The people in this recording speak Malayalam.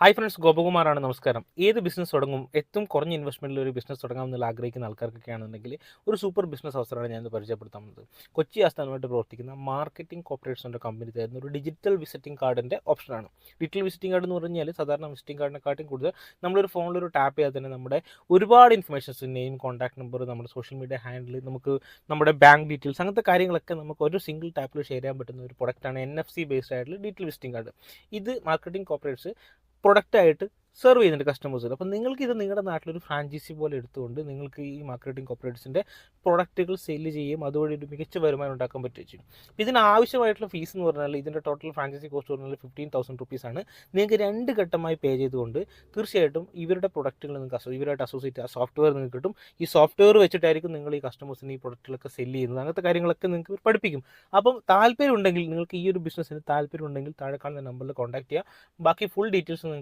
Hi friends, ഗോപകുമാറാണ്. നമസ്കാരം. ഏത് ബിസിനസ് തുടങ്ങും? ഏറ്റവും കുറഞ്ഞ ഇൻവെസ്റ്റ്മെൻറ്റിൽ ഒരു ബിസിനസ് തുടങ്ങാമെന്നുള്ള ആഗ്രഹിക്കുന്ന ആൾക്കാർക്കൊക്കെയാണെന്നുണ്ടെങ്കിൽ ഒരു സൂപ്പർ ബിസിനസ് അവസരമാണ് ഞാനിന്ന് പരിചയപ്പെടുത്തുന്നത്. കൊച്ചി ആസ്ഥാനമായിട്ട് പ്രവർത്തിക്കുന്ന മാർക്കറ്റിംഗ് കോർപ്പറേഷൻ്റെ കമ്പനി തരുന്ന ഒരു ഡിജിറ്റൽ വിസിറ്റിംഗ് കാർഡിൻ്റെ ഓപ്ഷനാണ്. ഡിജിറ്റൽ വിസിറ്റിംഗ് കാർഡ് എന്ന് പറഞ്ഞാൽ സാധാരണ വിസിറ്റിംഗ് കാർഡിനെക്കാട്ടും കൂടുതൽ നമ്മളൊരു ഫോണിലൊരു ടാപ്പ് ചെയ്താൽ തന്നെ നമ്മുടെ ഒരുപാട് ഇൻഫർമേഷൻസ്, നെയിം, കോൺടാക്ട് നമ്പർ, നമ്മുടെ സോഷ്യൽ മീഡിയ ഹാൻഡിൽ, നമുക്ക് നമ്മുടെ ബാങ്ക് ഡീറ്റെയിൽസ്, അങ്ങനത്തെ കാര്യങ്ങളൊക്കെ നമുക്ക് ഒരു സിംഗിൾ ടാപ്പിൽ ഷെയർ ചെയ്യാൻ പറ്റുന്ന ഒരു പ്രൊഡക്റ്റാണ് NFC ബേസ്ഡ് ആയിട്ടുള്ള ഡിജിറ്റൽ വിസിറ്റിംഗ് കാർഡ്. ഇത് മാർക്കറ്റിംഗ് കോർപ്പറേറ്റ്സ് പ്രൊഡക്റ്റായിട്ട് സെർവ് ചെയ്യുന്നുണ്ട് കസ്റ്റമേഴ്സിന്. അപ്പം നിങ്ങൾക്കിത് നിങ്ങളുടെ നാട്ടിലൊരു ഫ്രാഞ്ചൈസി പോലെ എടുത്തുകൊണ്ട് നിങ്ങൾക്ക് ഈ മാർക്കറ്റിംഗ് കോർപ്പറേറ്റ്സിൻ്റെ പ്രൊഡക്റ്റുകൾ സെല്ല് ചെയ്യുകയും അതുവഴി ഒരു മികച്ച വരുമാനം ഉണ്ടാക്കാൻ പറ്റുകയും ചെയ്യും. ഇതിന് ആവശ്യമായിട്ടുള്ള ഫീസ് എന്ന് പറഞ്ഞാൽ ഇതിൻ്റെ ടോട്ടൽ ഫ്രാഞ്ചൈസി കോസ്റ്റ് പറഞ്ഞാൽ 15,000 റുപ്പീസാണ്. നിങ്ങൾക്ക് 2 ഘട്ടമായി പേ ചെയ്തുകൊണ്ട് തീർച്ചയായിട്ടും ഇവരുടെ പ്രൊഡക്റ്റുകൾ നിങ്ങൾക്ക് ഇവരായിട്ട് അസോസിയേറ്റ് സോഫ്റ്റ്വെയർ നിങ്ങൾക്ക് കിട്ടും. ഈ സോഫ്റ്റ്വെയർ വെച്ചിട്ടായിരിക്കും നിങ്ങൾ ഈ കസ്റ്റമേഴ്സിന് ഈ പ്രൊഡക്റ്റുകളൊക്കെ സെല്ല് ചെയ്യുന്നത്. അങ്ങനത്തെ കാര്യങ്ങളൊക്കെ നിങ്ങൾക്ക് പഠിപ്പിക്കും. അപ്പം താല്പര്യം ഉണ്ടെങ്കിൽ, നിങ്ങൾക്ക് ഈ ഒരു ബിസിനസ്സിന് താല്പര്യം ഉണ്ടെങ്കിൽ താഴെ കാണുന്ന നമ്പറിൽ കോൺടാക്ട് ചെയ്യുക. ബാക്കി ഫുൾ ഡീറ്റെയിൽസ്